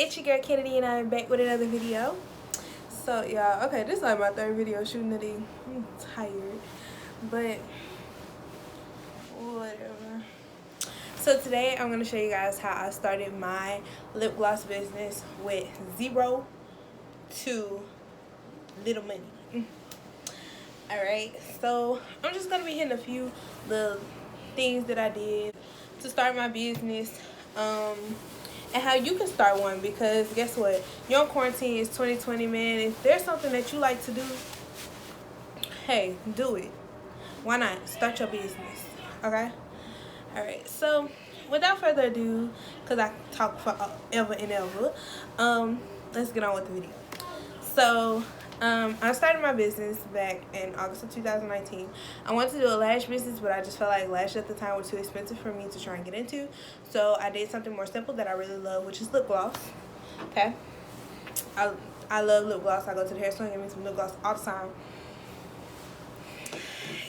It's your girl Kennedy and I'm back with another video. So y'all, okay, this is like my third video shooting today. I'm tired, but whatever. So today I'm going to show you guys how I started my lip gloss business with zero to little money. Alright, so I'm just going to be hitting a few little things that I did to start my business. And how you can start one, because guess what, you're on quarantine. It's 2020, man. If there's something that you like to do, hey, do it. Why not start your business? Okay. All right, so without further ado, because I talk forever and ever, let's get on with the video. So I started my business back in August of 2019. I wanted to do a lash business, but I just felt like lashes at the time were too expensive for me to try and get into. So I did something more simple that I really love, which is lip gloss. Okay, I love lip gloss. I go to the hair store and get me some lip gloss all the time.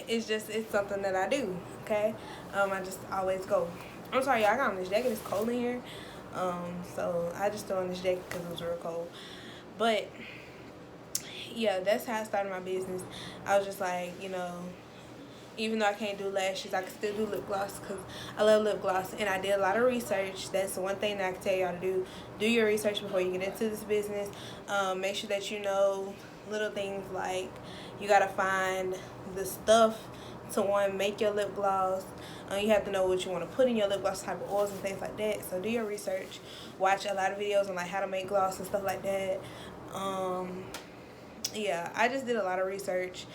It's something that I do. Okay, I just always go. I'm sorry, y'all, I got on this jacket. It's cold in here. So I just threw on this jacket because it was real cold. But yeah, that's how I started my business. I was just like, you know, even though I can't do lashes, I can still do lip gloss because I love lip gloss. And I did a lot of research. That's the one thing that I can tell y'all to do. Do your research before you get into this business. Make sure that you know little things like you got to find the stuff to, one, make your lip gloss. You have to know what you want to put in your lip gloss, type of oils and things like that. So do your research. Watch a lot of videos on like how to make gloss and stuff like that. Yeah, I just did a lot of research.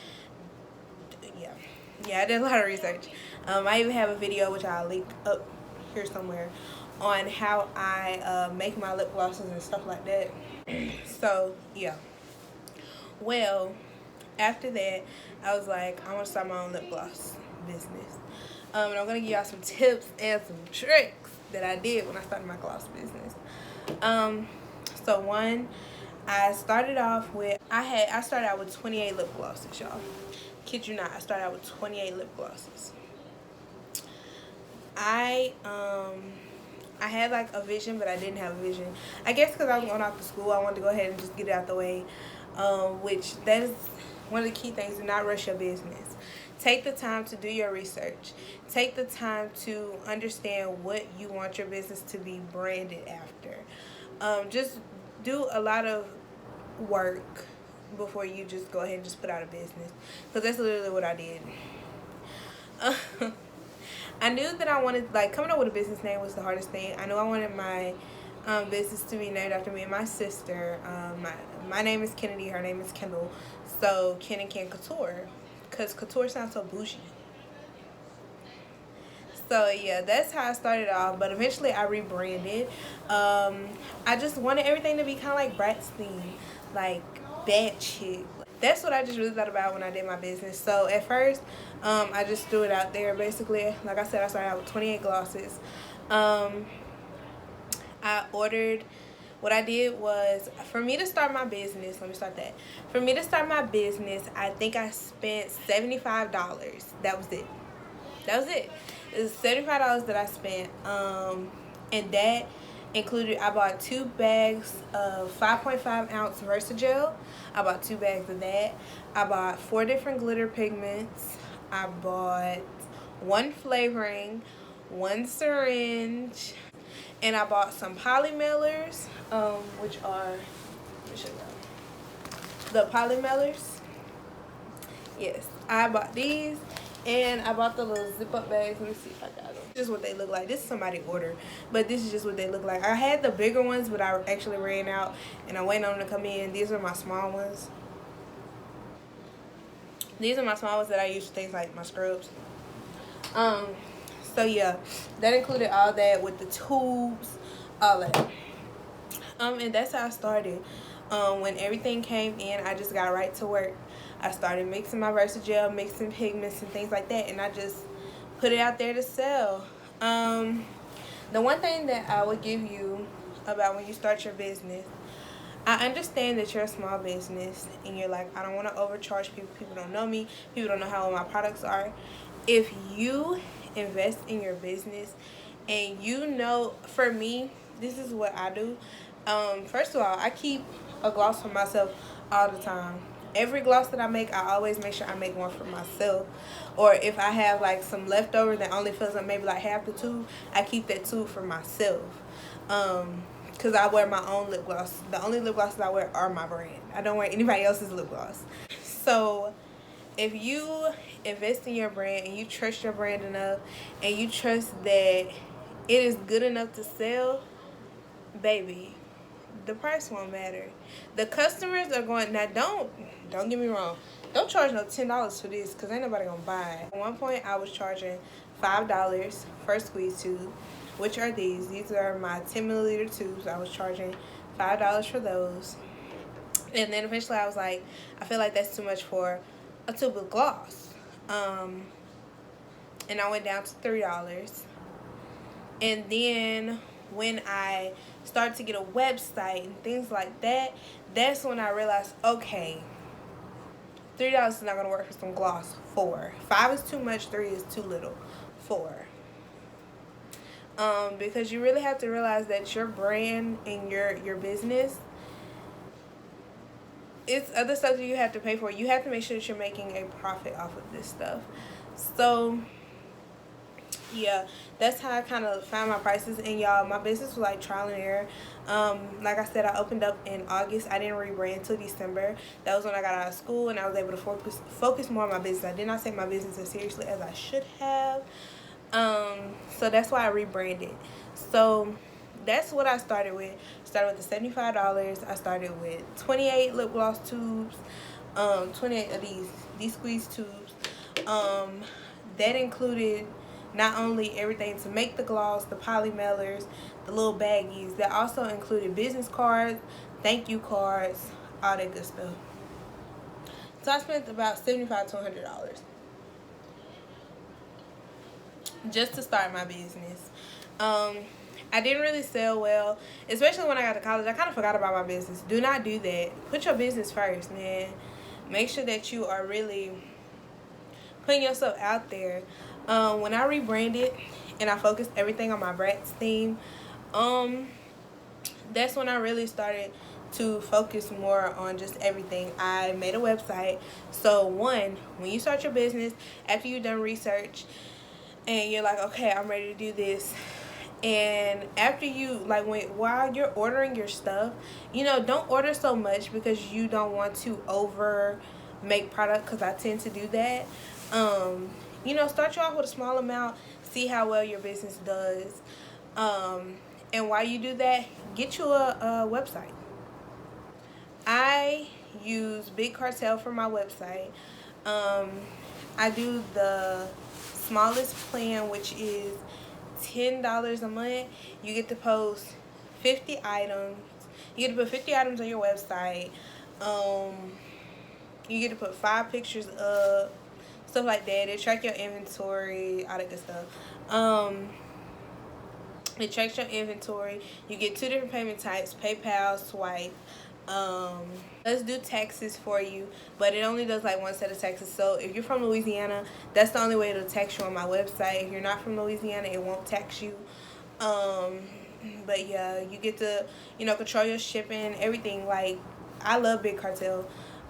Yeah, I did a lot of research. I even have a video, which I'll link up here somewhere, on how I make my lip glosses and stuff like that. So yeah, well, after that I was like, I want to start my own lip gloss business. And I'm gonna give y'all some tips and some tricks that I did when I started my gloss business. So one, I started off with, I started out with 28 lip glosses, y'all. Kid you not, I started out with 28 lip glosses. I had like a vision, but I didn't have a vision. I guess because I was going off to school, I wanted to go ahead and just get it out the way. Which that is one of the key things. Do not rush your business. Take the time to do your research. Take the time to understand what you want your business to be branded after. Just do a lot of work before you just go ahead and just put out a business, because that's literally what I did. I knew that I wanted, like, coming up with a business name was the hardest thing. I knew I wanted my business to be named after me and my sister. My name is Kennedy, her name is Kendall, so Ken and Ken Couture, because couture sounds so bougie. So yeah, that's how I started off. But eventually I rebranded. I just wanted everything to be kind of like Brat's theme, like bad chick. That's what I just really thought about when I did my business. So at first, I just threw it out there. Basically, like I said, I started out with 28 glosses. I ordered. What I did was, for me to start my business, let me start that. For me to start my business, I think I spent $75. That was it. That was it. It was $75 that I spent. And that included, I bought 2 bags of 5.5 ounce Versagel. I bought 2 bags of that. I bought 4 different glitter pigments. I bought 1 flavoring, 1 syringe, and I bought some polymailers, which are, let me show you the polymailers. Yes, I bought these. And I bought the little zip-up bags. Let me see if I got them. This is what they look like. This is somebody ordered, but this is just what they look like. I had the bigger ones, but I actually ran out, and I waited on them to come in. These are my small ones. These are my small ones that I use for things like my scrubs. So yeah, that included all that with the tubes, all that. And that's how I started. When everything came in, I just got right to work. I started mixing my Versagel, mixing pigments and things like that, and I just put it out there to sell. The one thing that I would give you about when you start your business, I understand that you're a small business and you're like, I don't want to overcharge people. People don't know me. People don't know how my products are. If you invest in your business and you know, for me, this is what I do. First of all, I keep a gloss for myself all the time. Every gloss that I make, I always make sure I make one for myself. Or if I have like some leftover that only fills up maybe like half the tube, I keep that tube for myself. Because I wear my own lip gloss. The only lip glosses I wear are my brand. I don't wear anybody else's lip gloss. So if you invest in your brand and you trust your brand enough and you trust that it is good enough to sell, baby, the price won't matter. The customers are going, now don't get me wrong, don't charge no $10 for this because ain't nobody gonna buy it. At one point I was charging $5 for a squeeze tube, which are these are my 10 milliliter tubes. I was charging $5 for those, and then eventually I was like, I feel like that's too much for a tube of gloss, and I went down to $3. And then when I started to get a website and things like that, that's when I realized, okay, $3 is not gonna work for some gloss. $4. $5 is too much, $3 is too little. $4. Because you really have to realize that your brand and your business, it's other stuff that you have to pay for. You have to make sure that you're making a profit off of this stuff. So yeah, that's how I kind of found my prices. And y'all, my business was like trial and error. Like I said, I opened up in August. I didn't rebrand until December. That was when I got out of school and I was able to focus more on my business. I did not take my business as seriously as I should have. So that's why I rebranded. So that's what I started with. Started with the $75. I started with 28 lip gloss tubes, 28 of these squeeze tubes. That included not only everything to make the gloss, the poly mailers, the little baggies, that also included business cards, thank you cards, all that good stuff. So I spent about $75 to $100 just to start my business. I didn't really sell well, especially when I got to college. I kind of forgot about my business. Do not do that. Put your business first, man. Make sure that you are really putting yourself out there. When I rebranded and I focused everything on my Bratz theme, that's when I really started to focus more on just everything. I made a website. So one, when you start your business, after you've done research and you're like, okay, I'm ready to do this, and after you, like, while you're ordering your stuff, don't order so much because you don't want to over make product, because I tend to do that. Start you off with a small amount, see how well your business does, and while you do that, get you a website. I use Big Cartel for my website. I do the smallest plan, which is $10 a month. You get to post 50 items. You get to put 50 items on your website. You get to put 5 pictures up, stuff like that. It tracks your inventory, all that good stuff. It tracks your inventory. You get 2 different payment types: PayPal, Swipe. Let's do taxes for you, but it only does like one set of taxes. So if you're from Louisiana, that's the only way it'll tax you on my website. If you're not from Louisiana, it won't tax you. But yeah, you get to control your shipping, everything. Like, I love Big Cartel,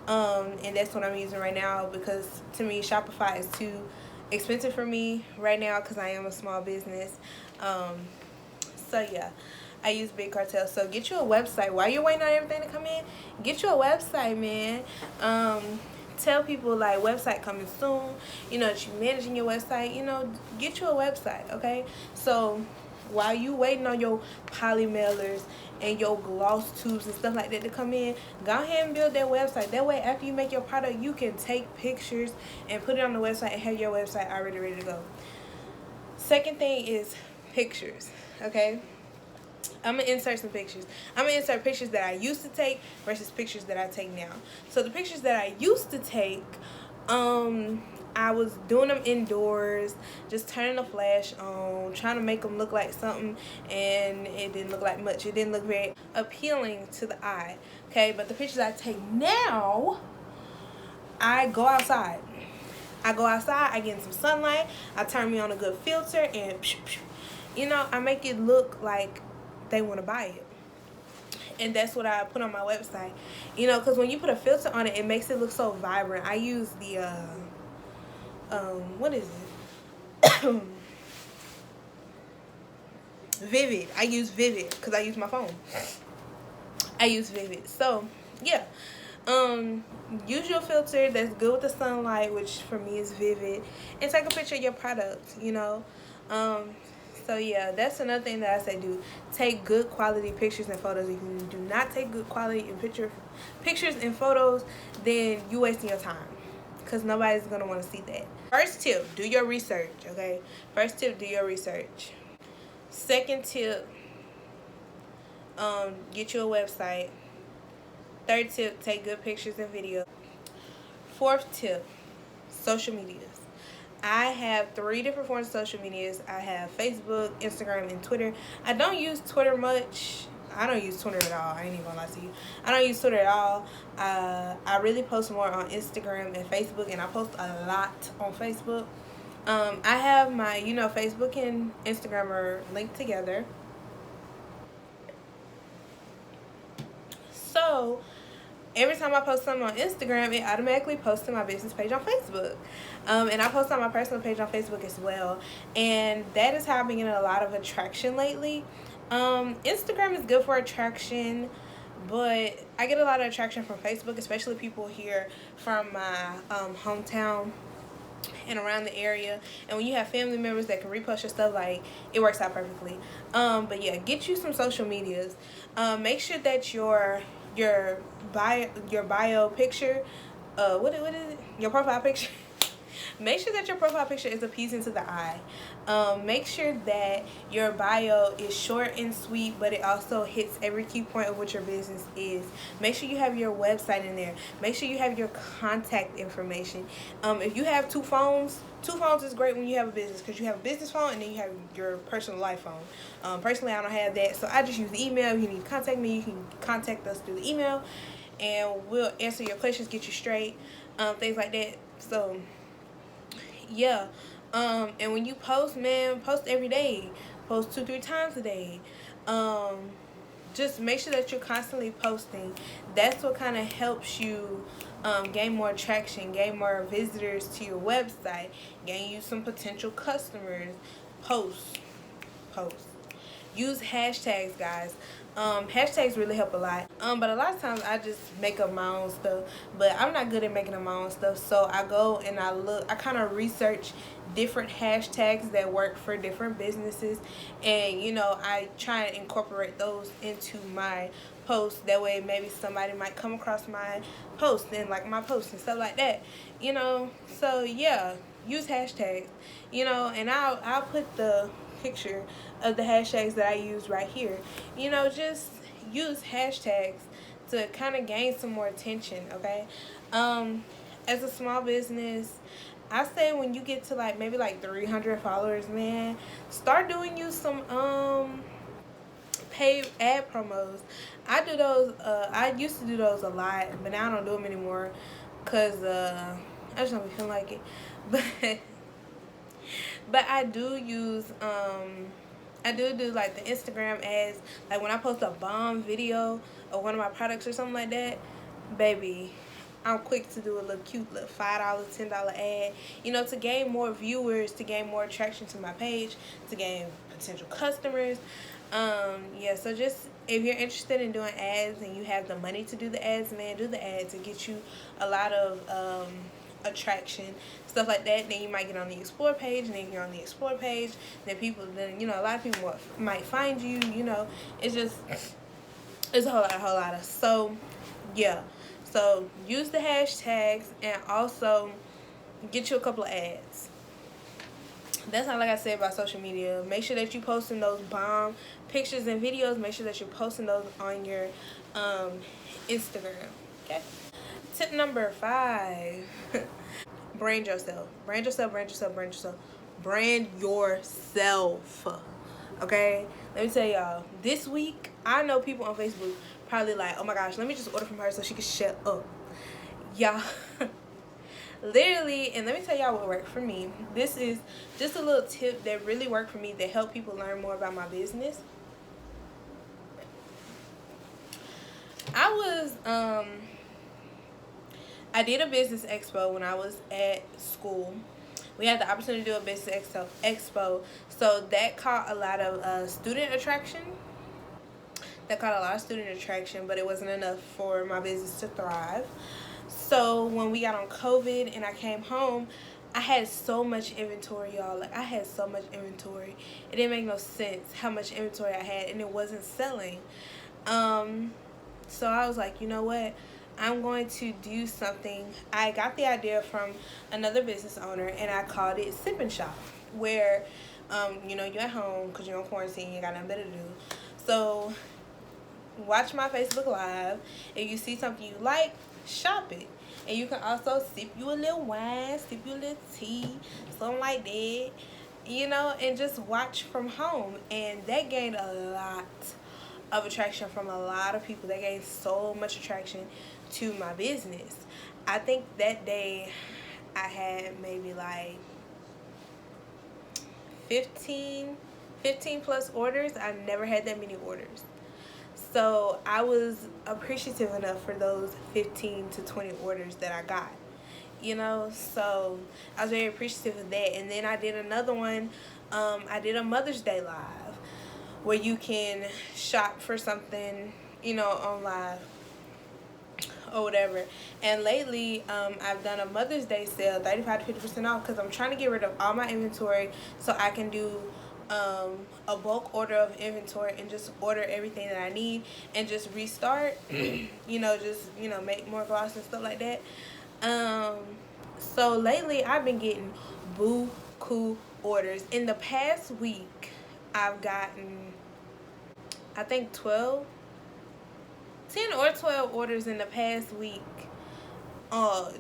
and that's what I'm using right now, because to me Shopify is too expensive for me right now because I am a small business. So yeah, I use Big Cartel. So get you a website. While you're waiting on everything to come in, get you a website, man. Tell people, like, website coming soon. That you're managing your website. Get you a website, okay? So while you waiting on your poly mailers and your gloss tubes and stuff like that to come in, go ahead and build that website. That way, after you make your product, you can take pictures and put it on the website and have your website already ready to go. Second thing is pictures, okay? I'm going to insert some pictures. I'm going to insert pictures that I used to take versus pictures that I take now. So the pictures that I used to take, I was doing them indoors, just turning the flash on, trying to make them look like something, and it didn't look like much. It didn't look very appealing to the eye, okay? But the pictures I take now, I go outside. I get in some sunlight, I turn me on a good filter, and I make it look like they want to buy it. and that's what I put on my website. You know, because when you put a filter on it, it makes it look so vibrant. I use the what is it? Vivid. I use Vivid because I use my phone. I use Vivid. So yeah, use your filter that's good with the sunlight, which for me is Vivid, and take a picture of your product. You know, um, so yeah, that's another thing that I say do. Take good quality pictures and photos. If you do not take good quality in pictures and photos, then you wasting your time, because nobody's gonna want to see that. First tip, do your research. Okay, first tip, do your research. Second tip, get you a website. Third tip, take good pictures and videos. Fourth tip, social medias. I have 3 different forms of social medias. I have Facebook, Instagram, and Twitter. I don't use Twitter much. I don't use Twitter at all. I ain't even gonna lie to you. I don't use Twitter at all. I really post more on Instagram and Facebook, and I post a lot on Facebook. I have my, Facebook and Instagram are linked together. So every time I post something on Instagram, it automatically posts to my business page on Facebook. And I post on my personal page on Facebook as well. And that is how I've been getting a lot of attraction lately. Instagram is good for attraction, but I get a lot of attraction from Facebook, especially people here from my hometown and around the area. And when you have family members that can repost your stuff, like, it works out perfectly. But yeah, get you some social medias. Make sure that your bio picture, what is it? Your profile picture. Make sure that your profile picture is appeasing to the eye. Make sure that your bio is short and sweet, but it also hits every key point of what your business is. Make sure you have your website in there. Make sure you have your contact information. If you have two phones is great when you have a business, because you have a business phone and then you have your personal life phone. Personally, I don't have that, so I just use the email. If you need to contact me, you can contact us through the email, and we'll answer your questions, get you straight, things like that. So yeah, and when you post, man, post every day. Post 2-3 times a day. Just make sure that you're constantly posting. That's what kind of helps you gain more traction, gain more visitors to your website, gain you some potential customers. Post. Use hashtags, guys. Hashtags really help a lot. But a lot of times I just make up my own stuff. But I'm not good at making up my own stuff. So I go and I kind of research different hashtags that work for different businesses. And, I try and incorporate those into my posts. That way maybe somebody might come across my post and like my post and stuff like that. So yeah, use hashtags. And I'll put the picture of the hashtags that I use right here. Just use hashtags to kind of gain some more attention, okay? As a small business, I say when you get to maybe 300 followers, man, start doing you some paid ad promos. I do those. I used to do those a lot, but now I don't do them anymore because I just don't feel like it. But I do use I do the Instagram ads. Like when I post a bomb video of one of my products or something like that, baby, I'm quick to do a little cute little $5, $10 ad, to gain more viewers, to gain more attraction to my page, to gain potential customers. Yeah, so just if you're interested in doing ads and you have the money to do the ads, man, do the ads and get you a lot of attraction, stuff like that. Then you might get on the explore page, and then you're on the explore page, then a lot of people might find you. It's a whole lot of. So yeah, so use the hashtags and also get you a couple of ads. That's not like I said about social media. Make sure that you're posting those bomb pictures and videos. Make sure that you're posting those on your Instagram. Okay. Tip number 5. Brand yourself. Brand yourself, brand yourself, brand yourself. Brand yourself. Okay? Let me tell y'all. This week, I know people on Facebook probably like, oh my gosh, let me just order from her so she can shut up. Y'all. Literally, and let me tell y'all what worked for me. This is just a little tip that really worked for me that helped people learn more about my business. I was I did a business expo when I was at school. We had the opportunity to do a business expo, so that caught a lot of student attraction. That caught a lot of student attraction, but it wasn't enough for my business to thrive. So when we got on COVID and I came home, I had so much inventory, y'all. Like, I had so much inventory. It didn't make no sense how much inventory I had, and it wasn't selling. So I was like, you know what? I'm going to do something. I got the idea from another business owner, and I called it Sip and Shop, where, you're at home because you're on quarantine, you got nothing better to do. So watch my Facebook Live. If you see something you like, shop it. And you can also sip you a little wine, sip you a little tea, something like that, and just watch from home. And that gained a lot of attraction from a lot of people. That gained so much attraction to my business. I think that day I had maybe like 15 plus orders. I've never had that many orders. So I was appreciative enough for those 15 to 20 orders that I got, so I was very appreciative of that. And then I did another one. I did a Mother's Day live where you can shop for something, on live or whatever. And lately, I've done a Mother's Day sale, 35 to 50% off, because I'm trying to get rid of all my inventory so I can do a bulk order of inventory and just order everything that I need and just restart. Make more gloss and stuff like that. So lately I've been getting boo-koo orders. In the past week, I've gotten, I think 10 or 12 orders in the past week,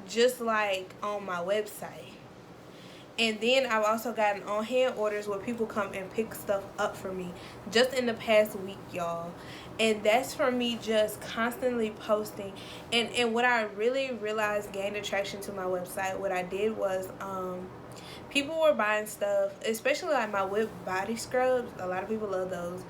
just like on my website. And then I've also gotten on-hand orders where people come and pick stuff up for me just in the past week, y'all. And that's from me just constantly posting. And what I really realized gained attraction to my website, what I did was people were buying stuff, especially like my whip body scrubs. A lot of people love those.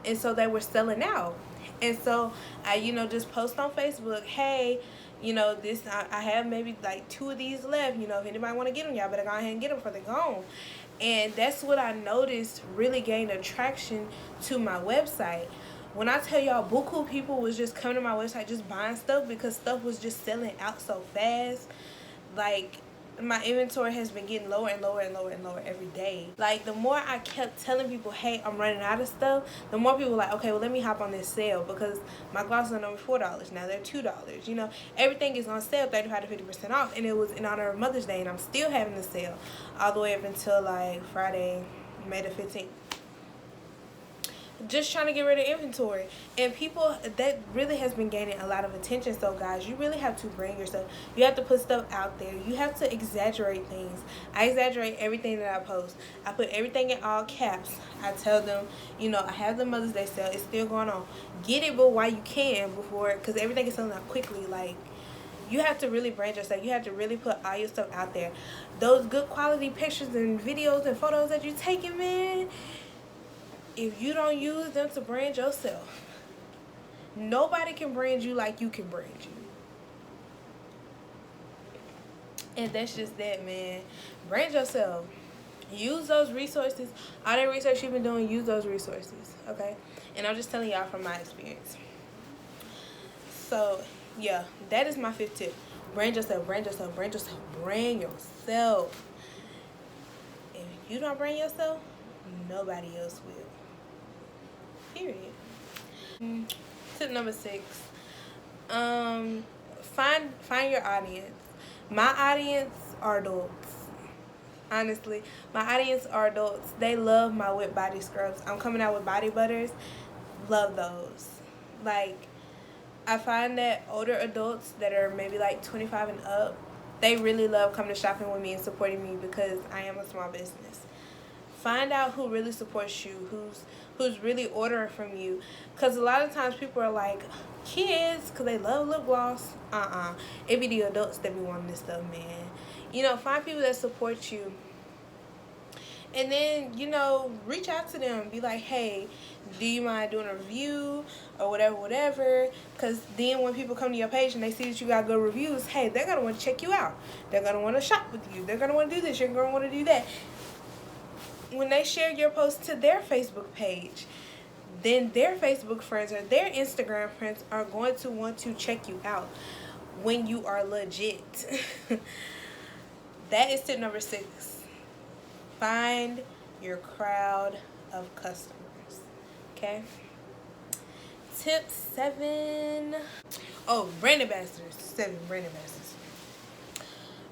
And so they were selling out. And so I, just post on Facebook, hey, I have maybe like 2 of these left. If anybody want to get them, y'all better go ahead and get them before they're gone. And that's what I noticed really gained attraction to my website. When I tell y'all, buku people was just coming to my website just buying stuff because stuff was just selling out so fast. Like, my inventory has been getting lower and lower and lower and lower every day. Like, the more I kept telling people, hey, I'm running out of stuff, the more people were like, okay, well, let me hop on this sale because my glosses are only $4. Now they're $2. Everything is on sale, 35 to 50% off, and it was in honor of Mother's Day, and I'm still having the sale all the way up until like Friday, May the 15th. Just trying to get rid of inventory. And people, that really has been gaining a lot of attention. So guys, you really have to bring yourself, you have to put stuff out there, you have to exaggerate things. I exaggerate everything that I post. I put everything in all caps. I tell them, I have the Mother's Day sale, it's still going on, get it but while you can, before, because everything is selling out quickly. Like, you have to really brand yourself. You have to really put all your stuff out there. Those good quality pictures and videos and photos that you're taking, man, if you don't use them to brand yourself, nobody can brand you like you can brand you. And that's just that, man. Brand yourself. Use those resources. All that research you've been doing, use those resources, okay? And I'm just telling y'all from my experience. So, yeah, that is my 5th tip. Brand yourself, brand yourself, brand yourself, brand yourself. If you don't brand yourself, nobody else will. Period. Tip number 6. Find your audience. My audience are adults. Honestly, my audience are adults. They love my whip body scrubs. I'm coming out with body butters. Love those. Like, I find that older adults that are maybe like 25 and up, they really love coming to shopping with me and supporting me because I am a small business. Find out who really supports you, who's really ordering from you. Because a lot of times people are like, kids, because they love lip gloss. It be the adults that be wanting this stuff, man. Find people that support you And then, you know, reach out to them. Be like, hey, do you mind doing a review or whatever, whatever? Because then when people come to your page and they see that you got good reviews, hey, they're going to want to check you out. They're going to want to shop with you. They're going to want to do this. You're going to want to do that. When they share your post to their Facebook page, then their Facebook friends or their Instagram friends are going to want to check you out when you are legit. That is tip number 6. Find your crowd of customers. Okay? Tip 7. Oh, brand ambassadors. 7 brand ambassadors.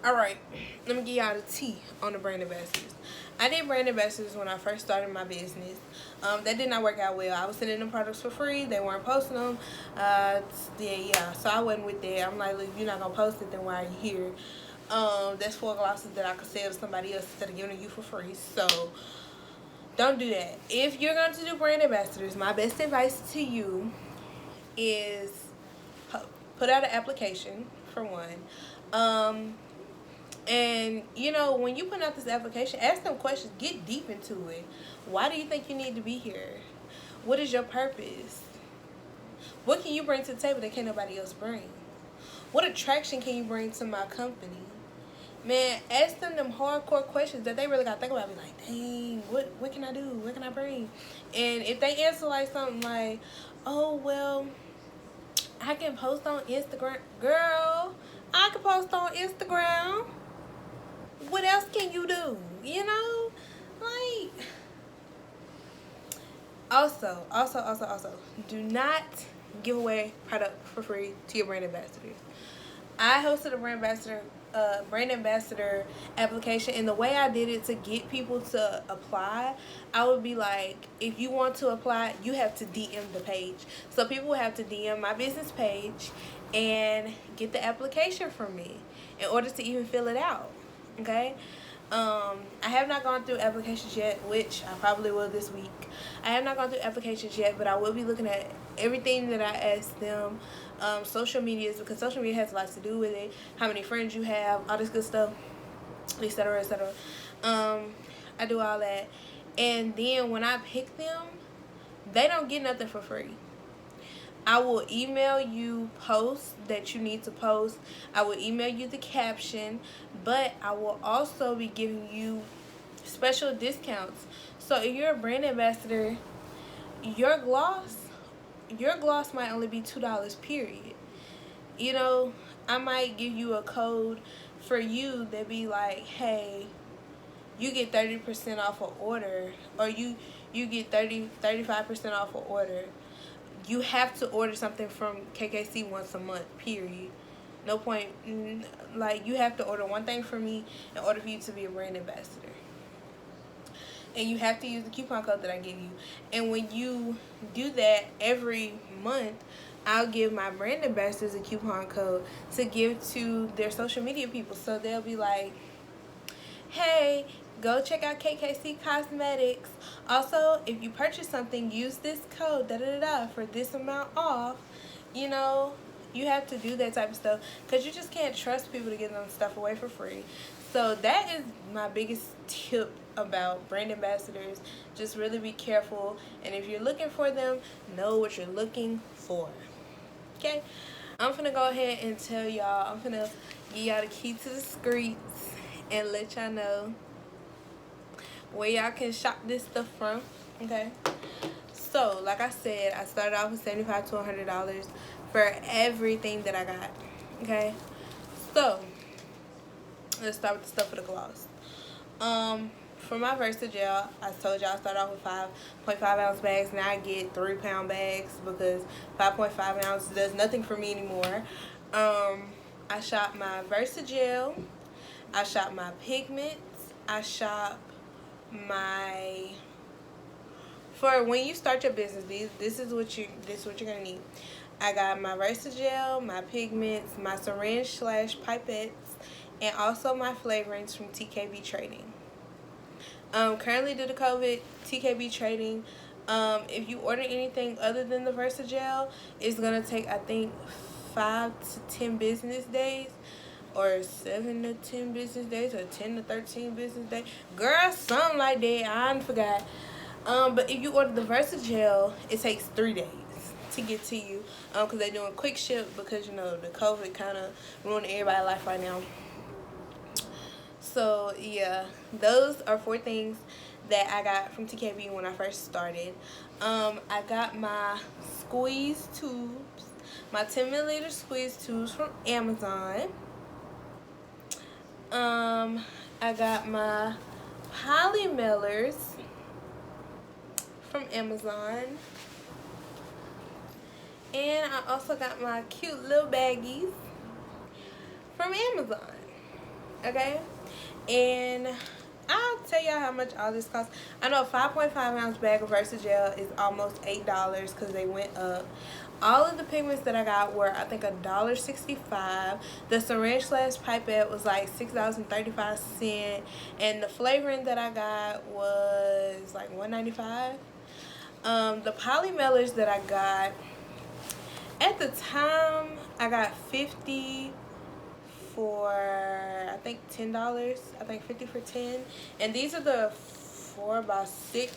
Alright, let me give y'all the tea on the brand ambassadors. I did brand ambassadors when I first started my business. That did not work out well. I was sending them products for free. They weren't posting them. So I wasn't with that. I'm like, look, if you're not going to post it, then why are you here? That's 4 glosses that I could sell to somebody else instead of giving it you for free. So don't do that. If you're going to do brand ambassadors, my best advice to you is put out an application, for one. And, you know, when you put out this application, ask them questions. Get deep into it. Why do you think you need to be here? What is your purpose? What can you bring to the table that can't nobody else bring? What attraction can you bring to my company? Man, ask them hardcore questions that they really got to think about. Be like, dang, what can I do? What can I bring? And if they answer like something like, oh, well, I can post on Instagram. Girl, I can post on Instagram. What else can you do? You know? Like, also, do not give away product for free to your brand ambassadors. I hosted a brand ambassador application, and the way I did it to get people to apply, I would be like, if you want to apply, you have to DM the page. So people would have to DM my business page and get the application from me in order to even fill it out. Okay? I have not gone through applications yet, which I probably will this week. I have not gone through applications yet, but I will be looking at everything that I asked them. Social medias, because social media has a lot to do with it. How many friends you have, all this good stuff, etc., etc. I do all that. And then when I pick them, they don't get nothing for free. I will email you posts that you need to post. I will email you the caption, but I will also be giving you special discounts. So if you're a brand ambassador, your gloss might only be $2, period. You know, I might give you a code for you that be like, hey, you get 30% off an order, or you get 35% off an order. You have to order something from KKC once a month, period. No point, like, you have to order one thing from me in order for you to be a brand ambassador. And you have to use the coupon code that I give you. And when you do that every month, I'll give my brand ambassadors a coupon code to give to their social media people. So they'll be like, hey, go check out KKC Cosmetics. Also, if you purchase something, use this code for this amount off. You know, you have to do that type of stuff because you just can't trust people to give them stuff away for free. So that is my biggest tip about brand ambassadors. Just really be careful, and if you're looking for them, know what you're looking for. Okay, I'm gonna go ahead and tell y'all, I'm gonna give y'all the key to the streets and let y'all know where y'all can shop this stuff from. Okay, so like I said, I started off with $75 to $100 for everything that I got. Okay, so let's start with the stuff for the gloss. For my Versagel, I told y'all I started off with 5.5 ounce bags. Now I get 3 pound bags because 5.5 ounce does nothing for me anymore. I shop my Versagel. I shop my pigments. I shop my, for when you start your business, this is what you're gonna need. I got my Versagel, my pigments, my syringe/pipettes, and also my flavorings from TKB Trading. Currently due to COVID, TKB Trading, if you order anything other than the Versagel, it's gonna take, I think, 5 to 10 business days or 7 to 10 business days, or 10 to 13 business days. Girl, something like that. I forgot. But if you order the Versagel, it takes 3 days to get to you. Because they're doing quick ship because, you know, the COVID kind of ruining everybody's life right now. So, yeah, those are 4 things that I got from TKB when I first started. I got my squeeze tubes, my 10 milliliter squeeze tubes from Amazon. I got my polymelers from Amazon. And I also got my cute little baggies from Amazon. Okay? And I'll tell y'all how much all this costs. I know a 5.5 ounce bag of Versagel is almost $8 because they went up. All of the pigments that I got were, I think, $1.65. The syringe / pipette was like $6.35, and the flavoring that I got was like $1.95. The polymelers that I got, at the time, I got 50 for, I think, $10. I think 50 for 10. And these are the 4x6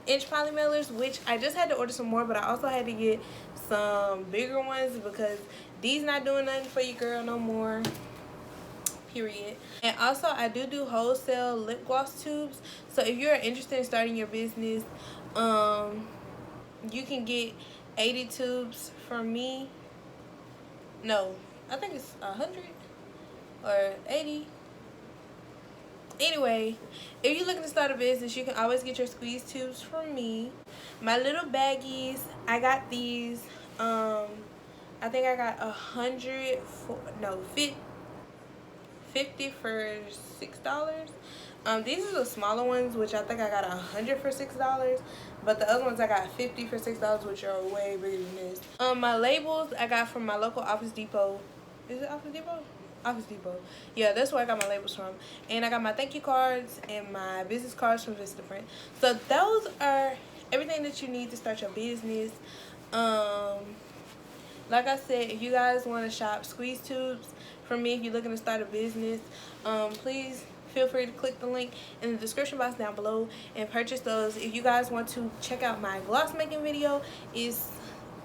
inch polymelers, which I just had to order some more, but I also had to get some bigger ones because these not doing nothing for you, girl, no more. Period. And also, I do wholesale lip gloss tubes. So if you're interested in starting your business, you can get 80 tubes from me. No, I think it's 100 or 80. Anyway, if you're looking to start a business, you can always get your squeeze tubes from me. My little baggies, I got these. I think I got 100 for, no, 50 for $6. These are the smaller ones, which I think I got 100 for $6. But the other ones I got 50 for $6, which are way bigger than this. My labels I got from my local Office Depot. Is it Office Depot? Office Depot. Yeah, that's where I got my labels from. And I got my thank you cards and my business cards from Vistaprint. So those are everything that you need to start your business. Like I said, if you guys want to shop squeeze tubes from me, if you're looking to start a business, please feel free to click the link in the description box down below and purchase those. If you guys want to check out my gloss making video, it's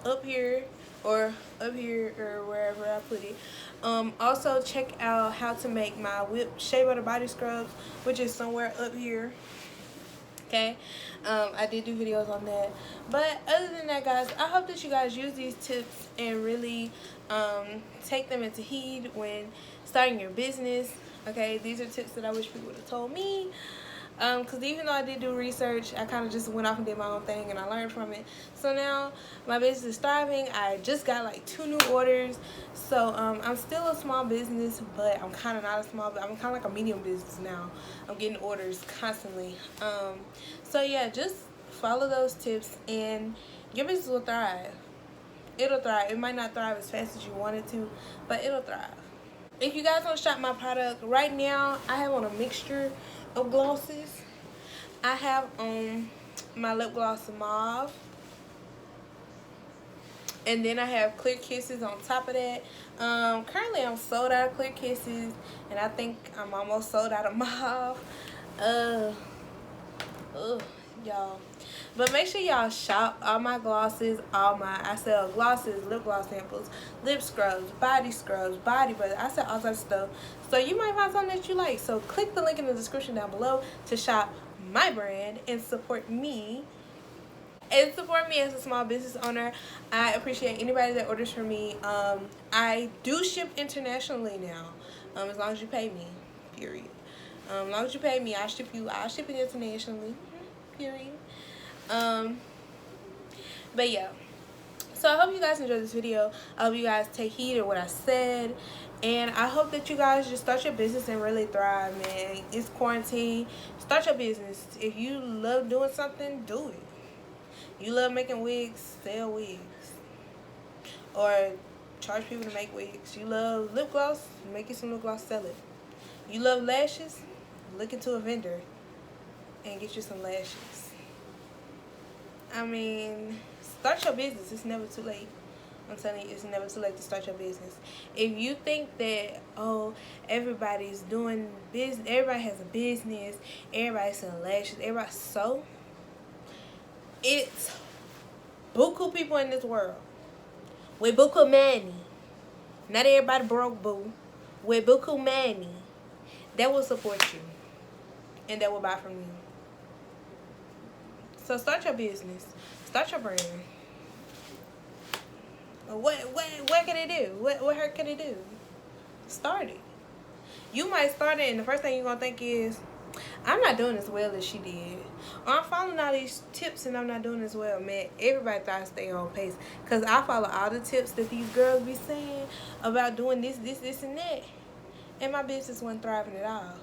up here or wherever I put it. Also check out how to make my whipped shea butter body scrubs, which is somewhere up here. Okay, I did do videos on that. But other than that, guys, I hope that you guys use these tips and really take them into heed when starting your business. Okay, these are tips that I wish people would have told me. Because even though I did do research, I kind of just went off and did my own thing, and I learned from it. So now my business is thriving. I just got like 2 new orders. So I'm still a small business, but I'm kind of not a small, but I'm kind of like a medium business now. I'm getting orders constantly. So yeah, just follow those tips and your business will thrive. It'll thrive. It might not thrive as fast as you want it to, but it'll thrive. If you guys want to shop my product, right now I have on a mixture of glosses. I have on my lip gloss mauve, and then I have clear kisses on top of that. Currently I'm sold out of clear kisses, and I think I'm almost sold out of mauve. Y'all, but make sure y'all shop all my glosses. I sell glosses, lip gloss samples, lip scrubs, body butter. I sell all that stuff, so you might find something that you like. So click the link in the description down below to shop my brand and support me as a small business owner. I appreciate anybody that orders from me. I do ship internationally now, as long as you pay me, period. As long as you pay me, I'll ship it internationally, period. But yeah, so I hope you guys enjoyed this video. I hope you guys take heed of what I said, and I hope that you guys just start your business and really thrive, man. It's quarantine. Start your business. If you love doing something, do it. You love making wigs, sell wigs, or charge people to make wigs. You love lip gloss, make you some lip gloss, sell it. You love lashes, look into a vendor and get you some lashes. I mean, start your business. It's never too late. I'm telling you, it's never too late to start your business. If you think that, oh, everybody's doing business, everybody has a business, everybody's selling lashes, everybody, so it's buku people in this world with buku money. Not everybody broke, boo. With buku money that will support you and that will buy from you. So start your business. Start your brand. What can it do? What hurt can it do? Start it. You might start it and the first thing you're going to think is, I'm not doing as well as she did. Or I'm following all these tips and I'm not doing as well. Man, everybody thought I stay on pace. Because I follow all the tips that these girls be saying about doing this, and that. And my business wasn't thriving at all.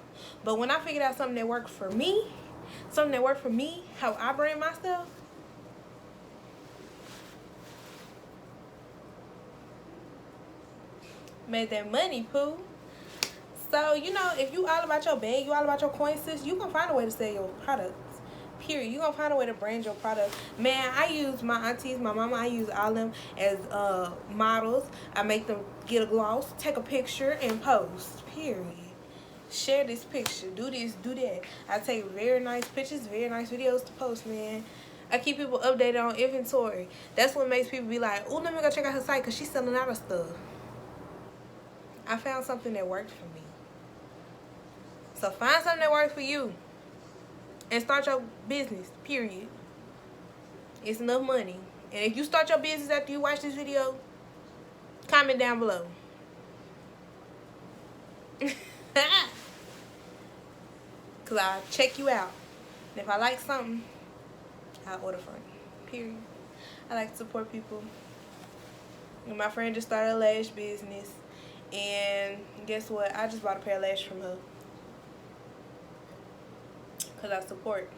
But when I figured out something that worked for me, how I brand myself, made that money, poo. So, you know, if you all about your bag, you all about your coins, sis, you can find a way to sell your products. Period. You gonna find a way to brand your product. Man, I use my aunties, my mama, I use all of them as models. I make them get a gloss, take a picture, and post. Period. Share this picture. Do this, do that. I take very nice pictures, very nice videos to post, man. I keep people updated on inventory. That's what makes people be like, oh, let me go check out her site because she's selling out of stuff. I found something that worked for me. So find something that works for you and start your business, period. It's enough money. And if you start your business after you watch this video, comment down below. Because I'll check you out. And if I like something, I'll order from you, period. I like to support people. And my friend just started a lash business. And guess what? I just bought a pair of lashes from her. Because I support.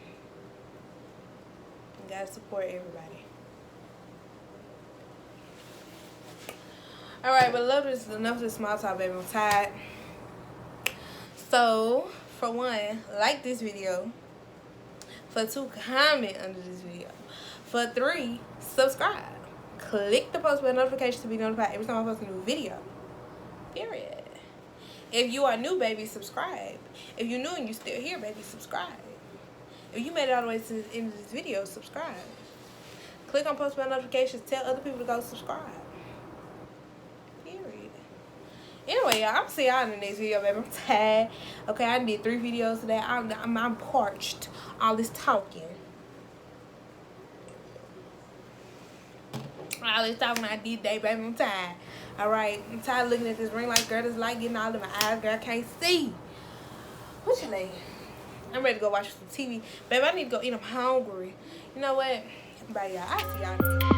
You gotta support everybody. Alright, but love is enough of this small talk, baby. I'm tired. So, for one, like this video. For two, comment under this video. For three, subscribe. Click the post bell notification to be notified every time I post a new video. Period. If you are new, baby, subscribe. If you're new and you're still here, baby, subscribe. If you made it all the way to the end of this video, subscribe. Click on post bell notifications. Tell other people to go subscribe. Period. Anyway, y'all, I'll see y'all in the next video, baby. I'm tired. Okay, I did 3 videos today. I'm parched. All this talking. All this talking I did today, baby. I'm tired. Alright, I'm tired of looking at this ring light, girl. This light getting all in my eyes, girl. I can't see. What's your name? I'm ready to go watch some TV. Baby, I need to go eat. I'm hungry. You know what? Bye, y'all. I'll see y'all.